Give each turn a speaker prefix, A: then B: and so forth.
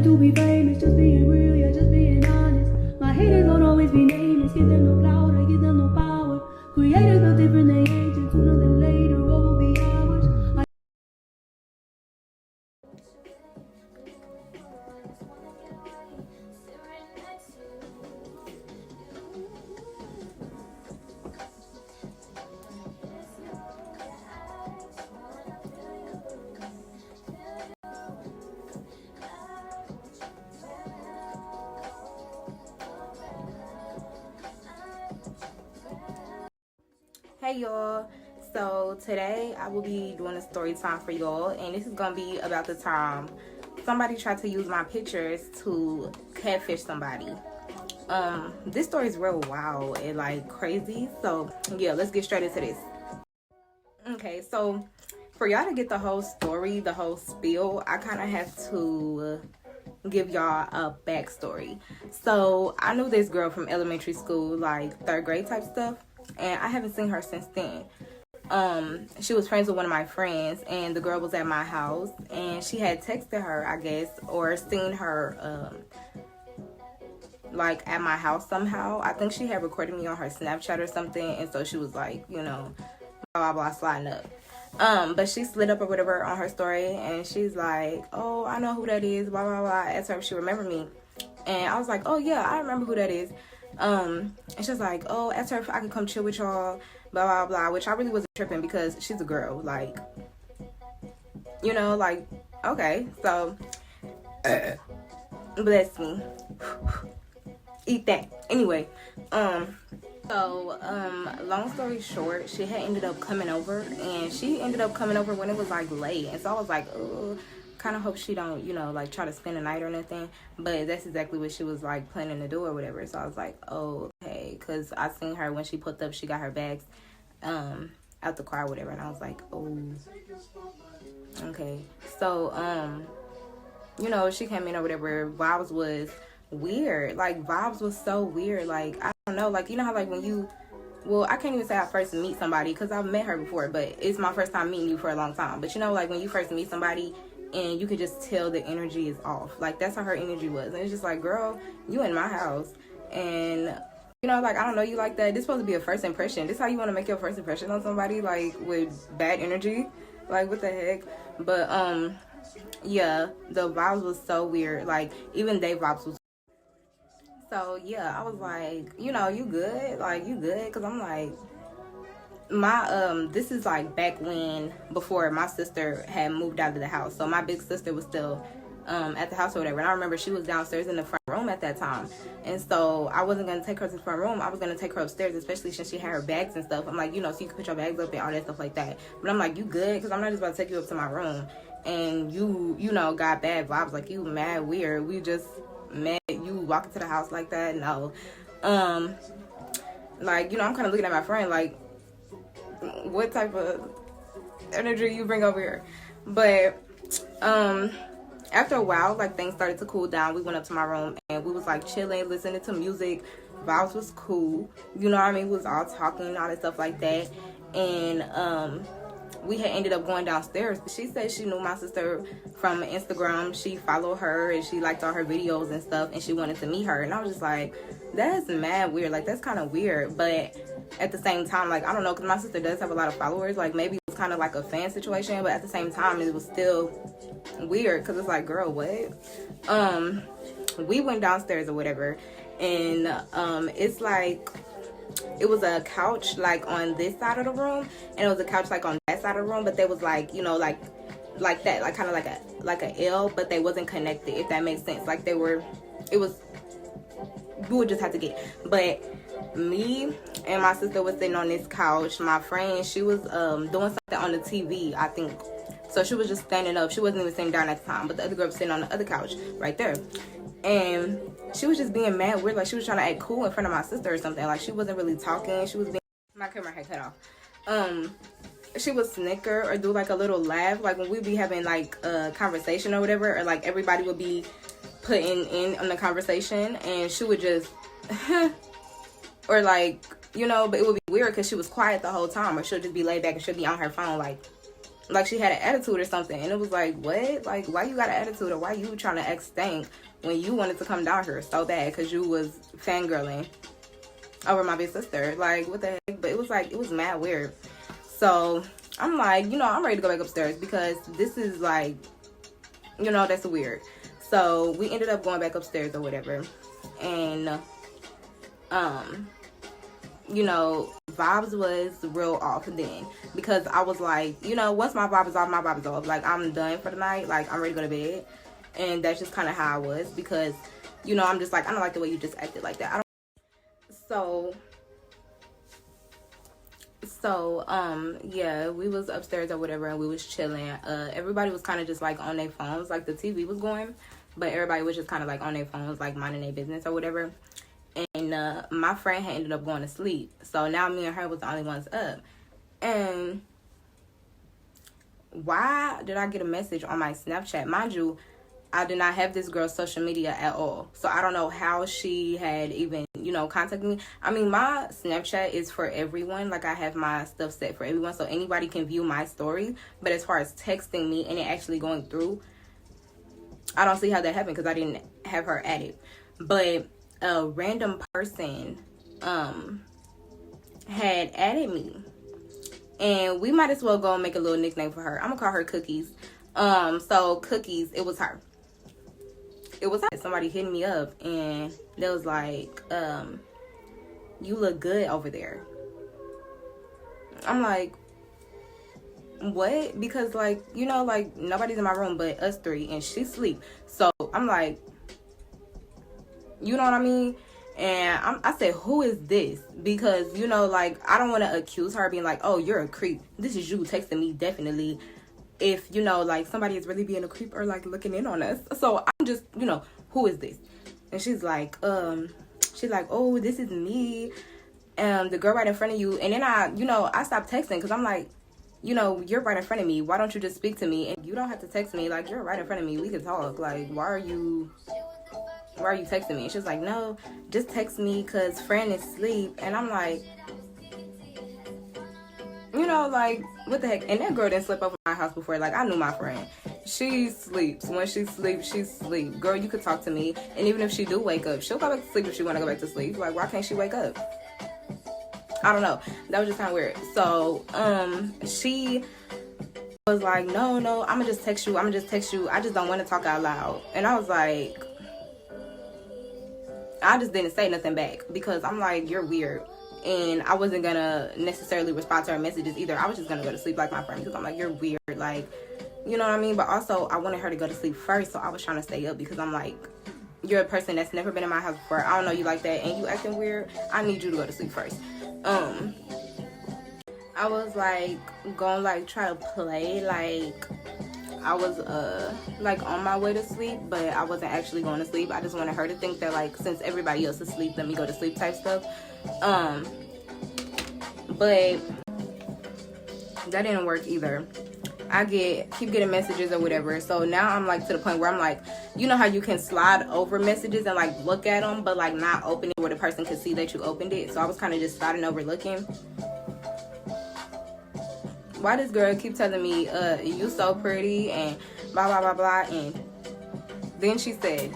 A: to be famous, just being real, yeah, just being honest. My haters don't always be nameless, give them no clout, I give them no power. Creators no different than agents, sooner than later, all will be ours.
B: Hey y'all, so today I will be doing a story time for y'all, and this is gonna be about the time somebody tried to use my pictures to catfish somebody. This story is real wild and like crazy, so yeah, let's get straight into this. Okay, so for y'all to get the whole story, the whole spiel, I kind of have to give y'all a backstory. So I knew this girl from elementary school, like 3rd grade type stuff, and I haven't seen her since then. She was friends with one of my friends, and the girl was at my house, and she had texted her, I guess, or seen her like at my house somehow. I think she had recorded me on her Snapchat or something, and so she was like, you know, blah blah blah, sliding up. But she slid up or whatever on her story, and she's like, oh, I know who that is, blah blah blah. I asked her if she remembered me, and I was like, oh yeah, I remember who that is. And she's like, oh, ask her if I can come chill with y'all, blah blah blah, which I really wasn't tripping because she's a girl, like, you know, like, okay, so bless me. Eat that. Anyway, long story short, she had ended up coming over, and she ended up coming over when it was like late, and so I was like, oh, kind of hope she don't, you know, like try to spend the night or nothing. But that's exactly what she was like planning to do or whatever. So I was like, oh, okay, because I seen her when she pulled up, she got her bags out the car or whatever, and I was like, oh, okay. So you know, she came in or whatever. Vibes was weird. Like, vibes was so weird. Like, I don't know, like, you know how like when you, well, I can't even say I first meet somebody because I've met her before, but it's my first time meeting you for a long time. But you know, like when you first meet somebody and you could just tell the energy is off. Like, that's how her energy was. And it's just like, girl, you in my house, and you know, like, I don't know you like that. This is supposed to be a first impression. This is how you want to make your first impression on somebody, like with bad energy. Like, what the heck? But yeah, the vibes was so weird. Like, even they vibes was. So yeah, I was like, you know, you good? Like, you good? Because I'm like, my this is like back when, before my sister had moved out of the house. So my big sister was still at the house or whatever, and I remember she was downstairs in the front room at that time, and so I wasn't going to take her to the front room. I was going to take her upstairs, especially since she had her bags and stuff. I'm like, you know, so you can put your bags up and all that stuff like that. But I'm like, you good? Because I'm not just about to take you up to my room and you know, got bad vibes. Like, you mad weird. We just met, you walk into the house like that? No. Like, you know, I'm kind of looking at my friend like, what type of energy you bring over here? But after a while, like, things started to cool down. We went up to my room and we was like chilling, listening to music. Vibes was cool, you know what I mean? We was all talking and all that stuff like that. And we had ended up going downstairs. She said she knew my sister from Instagram. She followed her and she liked all her videos and stuff, and she wanted to meet her. And I was just like, that's mad weird. Like, that's kind of weird. But at the same time, like, I don't know, because my sister does have a lot of followers. Like, maybe it was kind of like a fan situation, but at the same time, it was still weird because it's like, girl, what? We went downstairs or whatever, and it's like, it was a couch like on this side of the room, and it was a couch like on that side of the room, but they was like, you know, like that, like kind of like a L, but they wasn't connected, if that makes sense. Like, they were, it was, you would just have to get. But me and my sister was sitting on this couch. My friend, she was doing something on the TV, I think. So she was just standing up. She wasn't even sitting down at the time, but the other girl was sitting on the other couch right there. And she was just being mad weird. Like, she was trying to act cool in front of my sister or something. Like, she wasn't really talking. She was being, my camera had cut off. She would snicker or do like a little laugh, like when we'd be having like a conversation or whatever, or like everybody would be putting in on the conversation, and she would just or like, you know, but it would be weird because she was quiet the whole time, or she'll just be laid back and she'll be on her phone like like she had an attitude or something. And it was like, what? Like, why you got an attitude, or why you trying to act stank when you wanted to come down here so bad because you was fangirling over my big sister? Like, what the heck? But it was like, it was mad weird. So I'm like, you know, I'm ready to go back upstairs because this is like, you know, that's weird. So we ended up going back upstairs or whatever. And you know, vibes was real off then, because I was like, you know, once my vibe is off, my vibe is off. Like, I'm done for the night. Like, I'm ready to go to bed. And that's just kind of how I was, because, you know, I'm just like, I don't like the way you just acted like that. I don't. So yeah, we was upstairs or whatever, and we was chilling. Everybody was kind of just like on their phones. Like, the TV was going, but everybody was just kind of like on their phones, like minding their business or whatever. And my friend had ended up going to sleep. So now me and her was the only ones up. And why did I get a message on my Snapchat? Mind you, I did not have this girl's social media at all. So I don't know how she had even, you know, contacted me. I mean, my Snapchat is for everyone. Like, I have my stuff set for everyone, so anybody can view my story. But as far as texting me and it actually going through, I don't see how that happened because I didn't have her added. But a random person had added me, and we might as well go and make a little nickname for her. I'm gonna call her Cookies. So Cookies, it was her. Somebody hit me up and they was like, you look good over there. I'm like, what? Because, like, you know, like, nobody's in my room but us three, and she sleep. So I'm like, you know what I mean? And I said, who is this? Because, you know, like, I don't want to accuse her being like, oh, you're a creep. This is you texting me, definitely. If, you know, like, somebody is really being a creep or, like, looking in on us. So I'm just, you know, who is this? And she's like, oh, this is me. The girl right in front of you. And then I stopped texting because I'm like, you know, you're right in front of me. Why don't you just speak to me? And you don't have to text me. Like, you're right in front of me. We can talk. Like, why are you texting me? And she's like, no, just text me because friend is asleep. And I'm like, you know, like, what the heck? And that girl didn't sleep over my house before. Like, I knew my friend. She sleeps. When she sleeps, she sleep. Girl, you could talk to me. And even if she do wake up, she'll go back to sleep if she want to go back to sleep. Like, why can't she wake up? I don't know. That was just kind of weird. So, she was like, no, I'm going to just text you. I just don't want to talk out loud. And I was like, I just didn't say nothing back because I'm like, you're weird. And I wasn't going to necessarily respond to her messages either. I was just going to go to sleep like my friend because I'm like, you're weird. Like, you know what I mean? But also, I wanted her to go to sleep first. So I was trying to stay up because I'm like, you're a person that's never been in my house before. I don't know you like that. And you acting weird. I need you to go to sleep first. I was like, going like try to play like I was like on my way to sleep, but I wasn't actually going to sleep. I just wanted her to think that, like, since everybody else is asleep, let me go to sleep type stuff. But that didn't work either. I keep getting messages or whatever. So now I'm like to the point where I'm like, you know how you can slide over messages and like look at them, but like not open it where the person can see that you opened it. So I was kind of just sliding over looking. Why this girl keep telling me, you so pretty and blah, blah, blah, blah. And then she said,